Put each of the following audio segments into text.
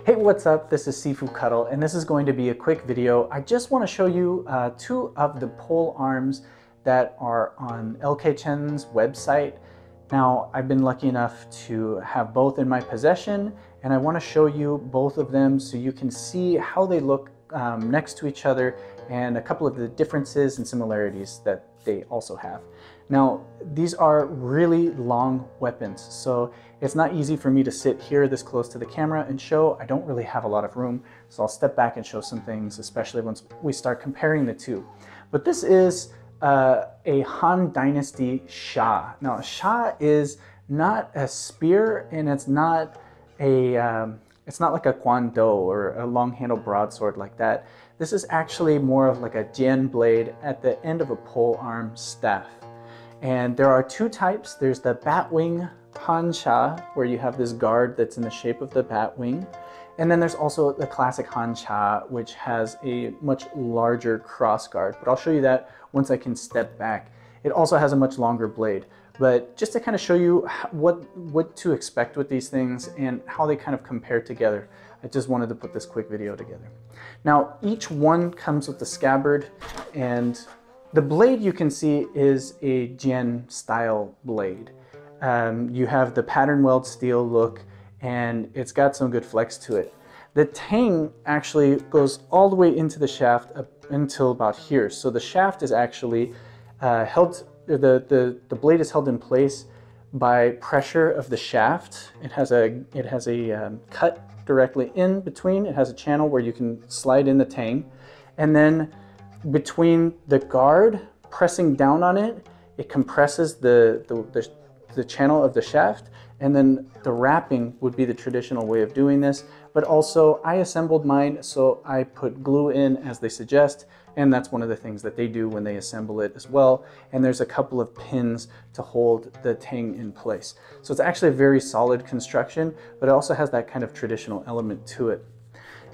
Hey, what's up? This is Sifu Cuddle, and this is going to be a quick video. I just want to show you two of the pole arms that are on LK Chen's website. Now, I've been lucky enough to have both in my possession, and I want to show you both of them so you can see how they look next to each other and a couple of the differences and similarities that they also have. Now, these are really long weapons, so it's not easy for me to sit here this close to the camera and show. I don't really have a lot of room, so I'll step back and show some things, especially once we start comparing the two. But this is a Han Dynasty Sha. Now, a Sha is not a spear, and it's not like a Guando or a long-handled broadsword like that. This is actually more of like a Jian blade at the end of a pole arm staff. And there are two types. There's the Bat Wing Sha, where you have this guard that's in the shape of the bat wing. And then there's also the classic Sha, which has a much larger cross guard. But I'll show you that once I can step back. It also has a much longer blade. But just to kind of show you what to expect with these things and how they kind of compare together, I just wanted to put this quick video together. Now, each one comes with the scabbard, and the blade you can see is a Jian style blade. You have the pattern weld steel look, and it's got some good flex to it. The tang actually goes all the way into the shaft up until about here. So the shaft is actually held, the blade is held in place by pressure of the shaft. It has a cut directly in between. It has a channel where you can slide in the tang, and then between the guard, pressing down on it, it compresses the channel of the shaft, and then the wrapping would be the traditional way of doing this. But also, I assembled mine, so I put glue in as they suggest, and that's one of the things that they do when they assemble it as well. And there's a couple of pins to hold the tang in place. So it's actually a very solid construction, but it also has that kind of traditional element to it.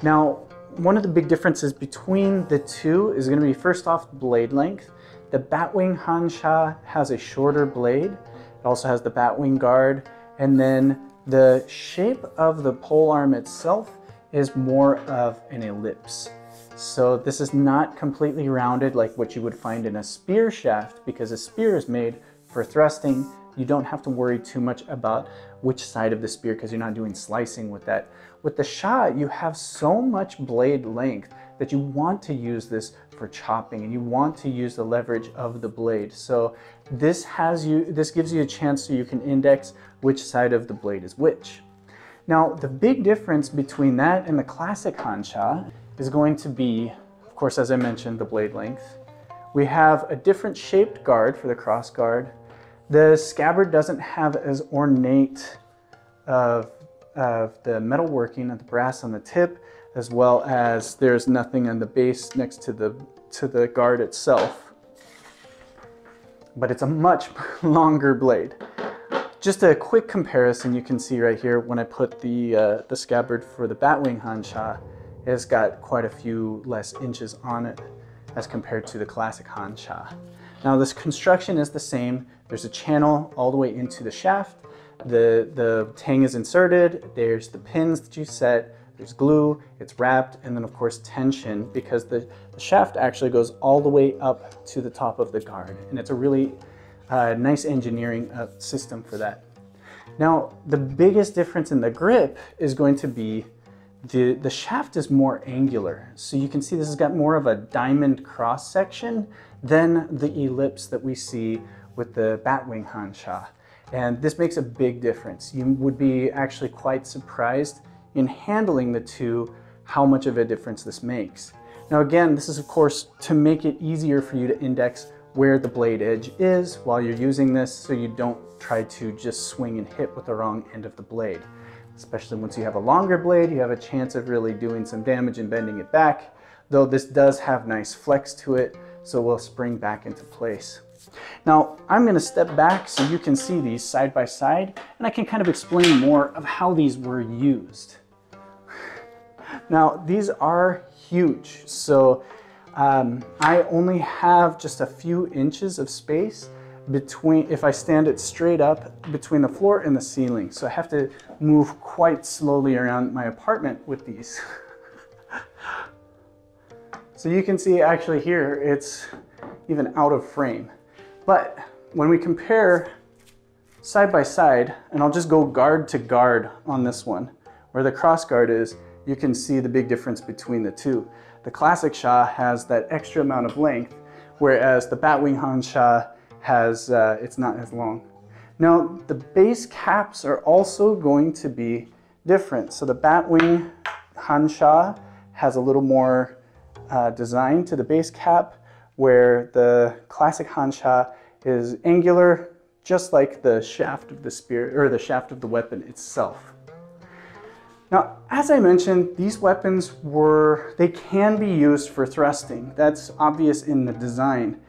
Now, one of the big differences between the two is going to be, first off, blade length. The Bat Wing Sha has a shorter blade. It also has the bat wing guard, and then the shape of the pole arm itself is more of an ellipse. So this is not completely rounded like what you would find in a spear shaft, because a spear is made for thrusting. You don't have to worry too much about which side of the spear because you're not doing slicing with that. With the Sha, you have so much blade length that you want to use this for chopping, and you want to use the leverage of the blade. So this gives you a chance so you can index which side of the blade is which. Now, the big difference between that and the classic Sha is going to be, of course, as I mentioned, the blade length. We have a different shaped guard for the cross guard. The scabbard doesn't have as ornate of the metalworking of the brass on the tip, as well as there's nothing on the base next to the guard itself. But it's a much longer blade. Just a quick comparison you can see right here when I put the scabbard for the Bat Wing Sha. It's got quite a few less inches on it as compared to the classic Sha. Now, this construction is the same. There's a channel all the way into the shaft. The tang is inserted. There's the pins that you set. There's glue. It's wrapped, and then of course tension, because the shaft actually goes all the way up to the top of the guard, and it's a really nice engineering system for that. Now, the biggest difference in the grip is going to be the shaft is more angular. So you can see this has got more of a diamond cross section than the ellipse that we see with the Bat Wing Sha. And this makes a big difference. You would be actually quite surprised in handling the two how much of a difference this makes. Now again, this is of course to make it easier for you to index where the blade edge is while you're using this, so you don't try to just swing and hit with the wrong end of the blade. Especially once you have a longer blade, you have a chance of really doing some damage and bending it back, though this does have nice flex to it, so it will spring back into place. Now, I'm going to step back so you can see these side by side, and I can kind of explain more of how these were used. Now, these are huge, so I only have just a few inches of space, if I stand it straight up between the floor and the ceiling. So I have to move quite slowly around my apartment with these. So you can see actually here, it's even out of frame. But when we compare side by side, and I'll just go guard to guard on this one, where the cross guard is, you can see the big difference between the two. The classic Sha has that extra amount of length, whereas the Bat Wing Sha has, it's not as long. Now, the base caps are also going to be different. So the Bat Wing Sha has a little more design to the base cap, where the classic Sha is angular, just like the shaft of the spear, or the shaft of the weapon itself. Now, as I mentioned, these weapons they can be used for thrusting. That's obvious in the design.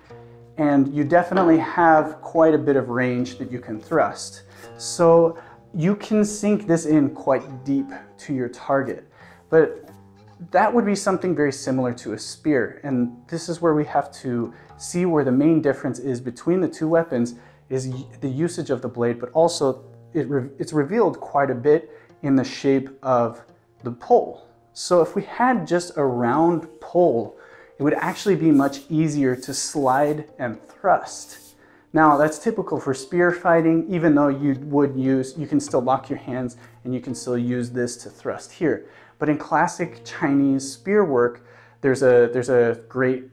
And you definitely have quite a bit of range that you can thrust. So you can sink this in quite deep to your target. But that would be something very similar to a spear. And this is where we have to see where the main difference is between the two weapons is the usage of the blade, but also it's revealed quite a bit in the shape of the pole. So if we had just a round pole, it would actually be much easier to slide and thrust. Now that's typical for spear fighting, even though you can still lock your hands and you can still use this to thrust here. But in classic Chinese spear work, there's a great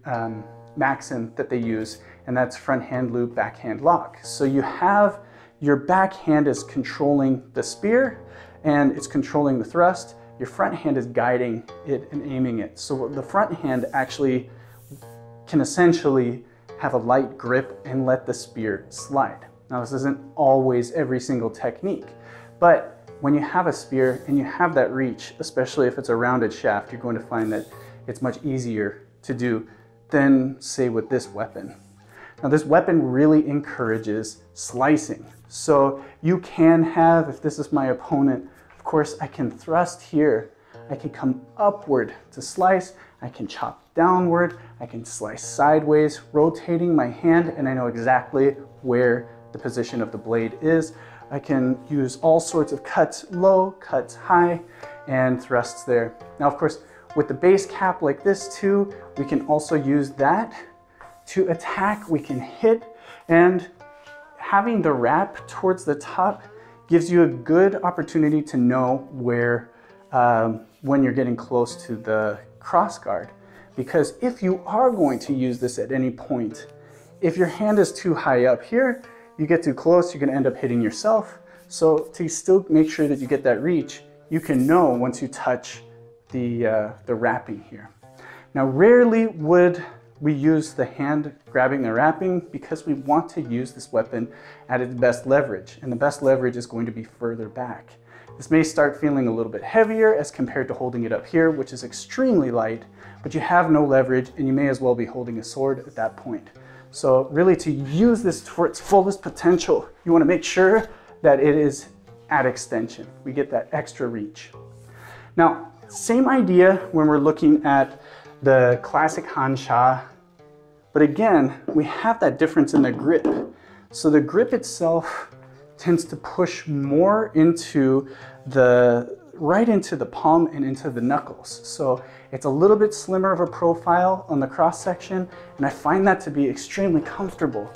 maxim that they use, and that's front hand loop, backhand lock. So you have your backhand is controlling the spear and it's controlling the thrust. Your front hand is guiding it and aiming it. So the front hand actually can essentially have a light grip and let the spear slide. Now this isn't always every single technique, but when you have a spear and you have that reach, especially if it's a rounded shaft, you're going to find that it's much easier to do than, say, with this weapon. Now this weapon really encourages slicing. So you can have, if this is my opponent, of course I can thrust here, I can come upward to slice, I can chop downward, I can slice sideways, rotating my hand, and I know exactly where the position of the blade is. I can use all sorts of cuts low, cuts high, and thrusts there. Now, of course, with the base cap like this too, we can also use that to attack. We can hit, and having the wrap towards the top gives you a good opportunity to know where, when you're getting close to the cross guard. Because if you are going to use this at any point, if your hand is too high up here, you get too close, you're going to end up hitting yourself. So to still make sure that you get that reach, you can know once you touch the wrapping here. Now, rarely would we use the hand grabbing the wrapping because we want to use this weapon at its best leverage, and the best leverage is going to be further back. This may start feeling a little bit heavier as compared to holding it up here, which is extremely light, but you have no leverage and you may as well be holding a sword at that point. So really, to use this for its fullest potential, you want to make sure that it is at extension. We get that extra reach. Now, same idea when we're looking at the classic Sha, but again, we have that difference in the grip. So the grip itself tends to push more into right into the palm and into the knuckles. So it's a little bit slimmer of a profile on the cross section, and I find that to be extremely comfortable.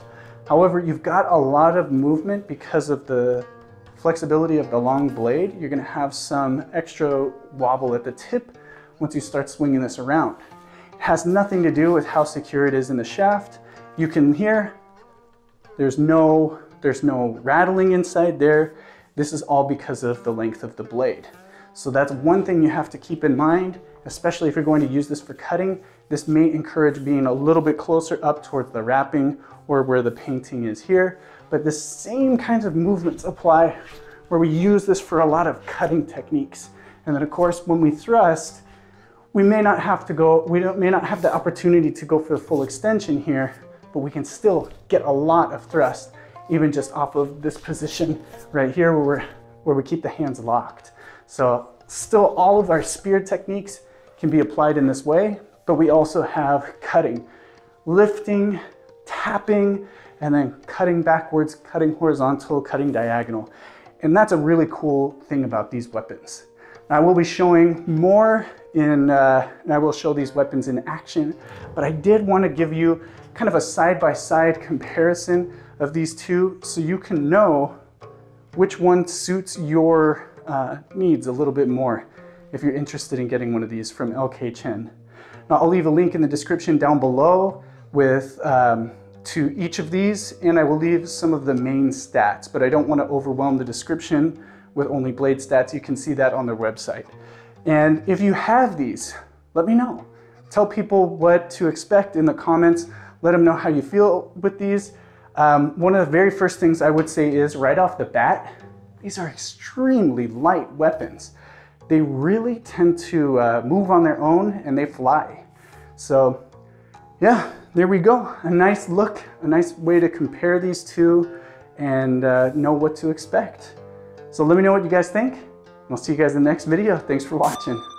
However, you've got a lot of movement because of the flexibility of the long blade. You're going to have some extra wobble at the tip once you start swinging this around. It has nothing to do with how secure it is in the shaft. You can hear there's no rattling inside there. This is all because of the length of the blade. So that's one thing you have to keep in mind, especially if you're going to use this for cutting. This may encourage being a little bit closer up towards the wrapping or where the painting is here. But the same kinds of movements apply where we use this for a lot of cutting techniques. And then of course, when we thrust, we may not have the opportunity to go for the full extension here, but we can still get a lot of thrust, even just off of this position right here where we keep the hands locked. So still all of our spear techniques can be applied in this way, but we also have cutting, lifting, tapping, and then cutting backwards, cutting horizontal, cutting diagonal. And that's a really cool thing about these weapons. I will be showing more and I will show these weapons in action, but I did want to give you kind of a side-by-side comparison of these two so you can know which one suits your needs a little bit more if you're interested in getting one of these from LK Chen. Now, I'll leave a link in the description down below with to each of these, and I will leave some of the main stats, but I don't want to overwhelm the description with only blade stats. You can see that on their website. And if you have these, let me know. Tell people what to expect in the comments. Let them know how you feel with these. One of the very first things I would say is right off the bat, these are extremely light weapons. They really tend to move on their own and they fly. So yeah, there we go. A nice look, a nice way to compare these two and know what to expect. So let me know what you guys think. I'll see you guys in the next video. Thanks for watching.